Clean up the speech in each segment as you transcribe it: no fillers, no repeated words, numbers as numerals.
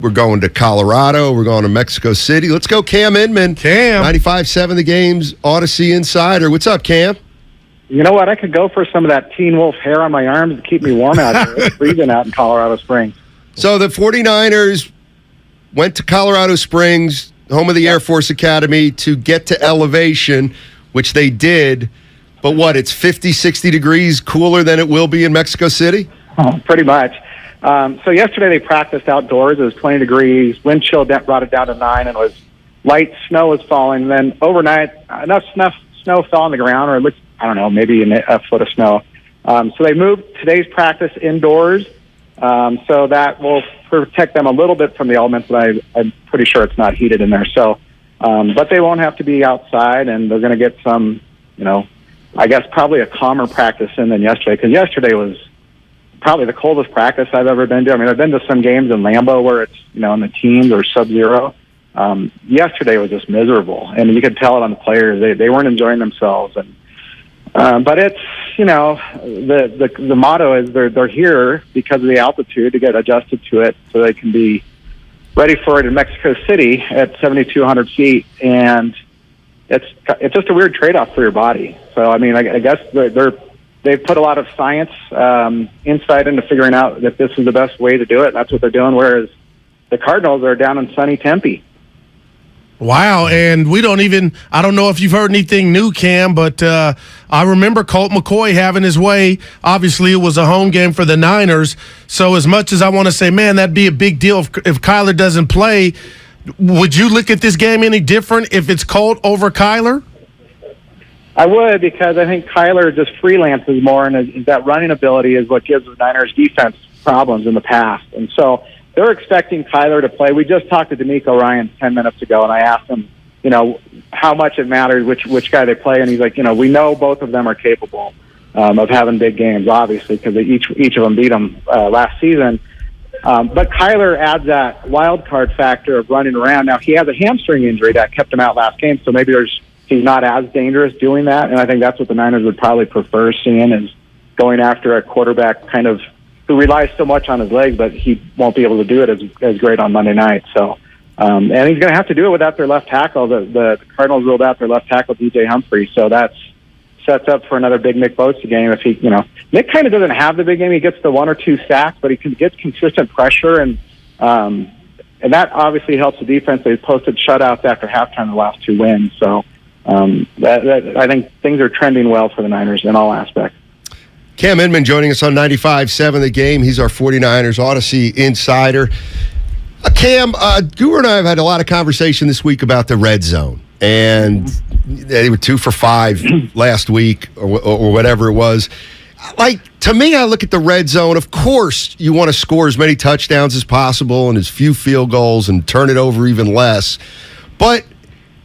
We're going to Colorado. We're going to Mexcio City. Let's go, Cam Inman. Cam. 95.7 The Game's Odyssey Insider. What's up, Cam? You know what? I could go for some of that Teen Wolf hair on my arms to keep me warm out here. It's freezing out in Colorado Springs. So the 49ers went to Colorado Springs, home of the Air Force Academy, to get to elevation, which they did. But what, it's 50, 60 degrees cooler than it will be in Mexcio City? Oh, pretty much. So yesterday they practiced outdoors. It was 20 degrees. Wind chill brought it down to 9, and it was light snow was falling. And then overnight, enough snow fell on the ground, or at least, I don't know, maybe a foot of snow. So they moved today's practice indoors, so that will protect them a little bit from the elements, but I'm pretty sure it's not heated in there. So, but they won't have to be outside, and they're going to get some, I guess probably a calmer practice in than yesterday, because yesterday was probably the coldest practice I've ever been to. I mean, I've been to some games in Lambeau where it's, in the teens or sub-zero. Yesterday was just miserable, and you could tell it on the players. They weren't enjoying themselves. And but it's, the motto is they're here because of the altitude to get adjusted to it so they can be ready for it in Mexcio City at 7,200 feet. And it's just a weird trade-off for your body. So, I mean, I guess they've put a lot of science insight into figuring out that this is the best way to do it. And that's what they're doing, whereas the Cardinals are down in sunny Tempe. Wow, and I don't know if you've heard anything new, Cam, but I remember Colt McCoy having his way. Obviously, it was a home game for the Niners. So as much as I want to say, man, that'd be a big deal if Kyler doesn't play, would you look at this game any different if it's Colt over Kyler? I would, because I think Kyler just freelances more, and that running ability is what gives the Niners defense problems in the past. And so they're expecting Kyler to play. We just talked to D'Amico Ryan 10 minutes ago, and I asked him, how much it matters which guy they play, and he's like, we know both of them are capable of having big games, obviously, because each of them beat them last season. But Kyler adds that wild card factor of running around. Now, he has a hamstring injury that kept him out last game, so maybe he's not as dangerous doing that, and I think that's what the Niners would probably prefer seeing, is going after a quarterback kind of who relies so much on his legs, but he won't be able to do it as great on Monday night. So, and he's going to have to do it without their left tackle. The Cardinals ruled out their left tackle, DJ Humphrey, so that sets up for another big Nick Bosa game. If he, Nick kind of doesn't have the big game. He gets the 1 or 2 sacks, but he gets consistent pressure, and that obviously helps the defense. They've posted shutouts after halftime the last 2 wins, so I think things are trending well for the Niners in all aspects. Cam Inman joining us on 95.7 The Game. He's our 49ers Odyssey Insider. Cam, Guru and I have had a lot of conversation this week about the red zone. And they were 2 for 5 last week or whatever it was. To me, I look at the red zone. Of course, you want to score as many touchdowns as possible and as few field goals and turn it over even less. But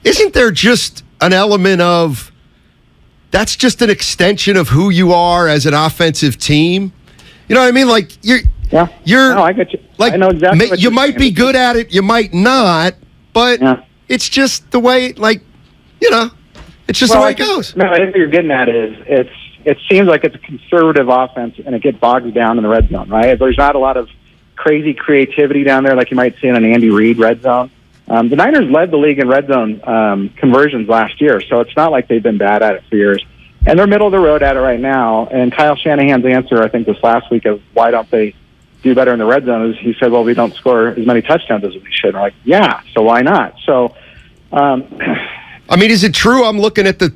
isn't there just an element of that's just an extension of who you are as an offensive team? You know what I mean? No, I get you. I know exactly what you might be good at it, you might not, but it's just the way, it's just the way it goes. No, I think what you're getting at is it seems like it's a conservative offense, and it gets bogged down in the red zone, right? There's not a lot of crazy creativity down there like you might see in an Andy Reid red zone. The Niners led the league in red zone conversions last year, so it's not like they've been bad at it for years. And they're middle of the road at it right now. And Kyle Shanahan's answer, I think, this last week of why don't they do better in the red zone is he said, well, we don't score as many touchdowns as we should. And we're like, yeah, so why not? So, is it true I'm looking at the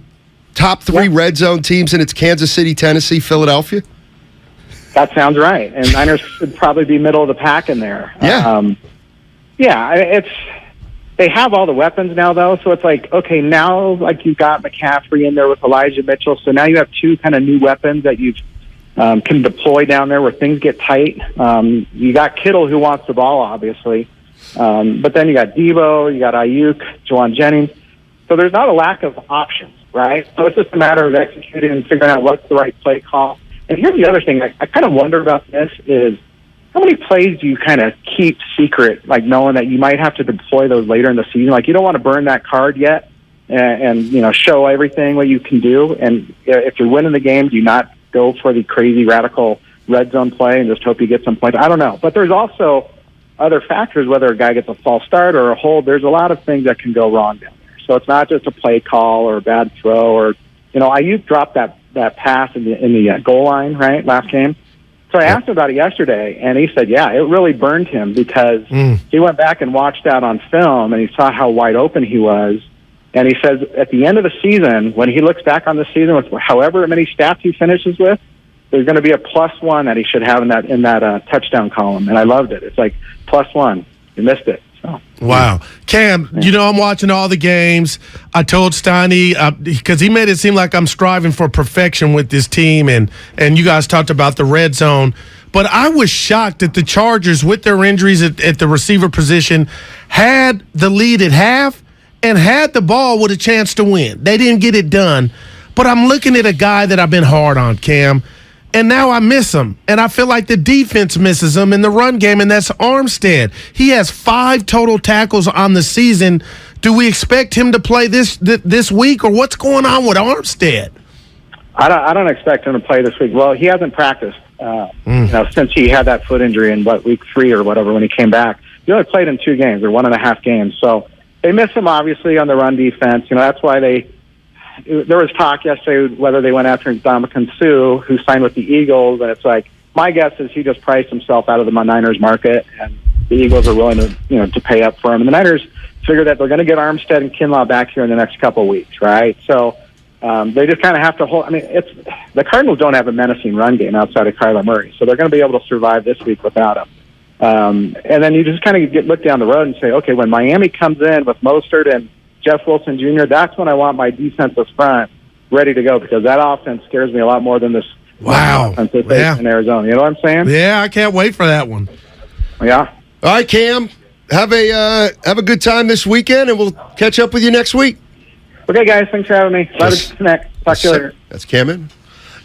top 3 red zone teams, and it's Kansas City, Tennessee, Philadelphia? That sounds right. And Niners should probably be middle of the pack in there. Yeah. They have all the weapons now, though, so it's like, okay, now you've got McCaffrey in there with Elijah Mitchell, so now you have 2 kind of new weapons that you can deploy down there where things get tight. You got Kittle, who wants the ball, obviously, but then you got Debo, you got Ayuk, Juwan Jennings, so there's not a lack of options, right? So it's just a matter of executing and figuring out what's the right play call. And here's the other thing I kind of wonder about this is, how many plays do you kind of keep secret, knowing that you might have to deploy those later in the season? You don't want to burn that card yet and show everything what you can do. And if you're winning the game, do you not go for the crazy radical red zone play and just hope you get some points? I don't know. But there's also other factors, whether a guy gets a false start or a hold. There's a lot of things that can go wrong down there. So it's not just a play call or a bad throw, or Ayuk dropped that pass in the goal line right last game. So I asked him about it yesterday, and he said, yeah, it really burned him because he went back and watched that on film, and he saw how wide open he was. And he says at the end of the season, when he looks back on the season with however many stats he finishes with, there's going to be a +1 that he should have in that touchdown column. And I loved it. It's like +1. You missed it. So. Wow. Cam, I'm watching all the games. I told Steiny, because he made it seem like I'm striving for perfection with this team, and you guys talked about the red zone. But I was shocked that the Chargers, with their injuries at the receiver position, had the lead at half and had the ball with a chance to win. They didn't get it done. But I'm looking at a guy that I've been hard on, Cam, and now I miss him. And I feel like the defense misses him in the run game, and that's Armstead. He has 5 total tackles on the season. Do we expect him to play this week, or what's going on with Armstead? I don't expect him to play this week. Well, he hasn't practiced since he had that foot injury in week 3 or whatever when he came back. He only played in 2 games or 1.5 games. So they miss him obviously on the run defense. That's why there was talk yesterday whether they went after Ndamukong Suh, who signed with the Eagles, and it's like my guess is he just priced himself out of the Niners market, and the Eagles are willing to pay up for him. And the Niners figure that they're going to get Armstead and Kinlaw back here in the next couple of weeks, right? So they just kind of have to hold. I mean, the Cardinals don't have a menacing run game outside of Kyler Murray, so they're going to be able to survive this week without him. And then you just kind of look down the road and say, okay, when Miami comes in with Mostert and Jeff Wilson Jr., that's when I want my defensive front ready to go, because that offense scares me a lot more than this offense they face in Arizona. You know what I'm saying? Yeah, I can't wait for that one. Yeah. All right, Cam, have a good time this weekend, and we'll catch up with you next week. Okay, guys, thanks for having me. Glad to connect. Talk to you later. That's Cam Inman.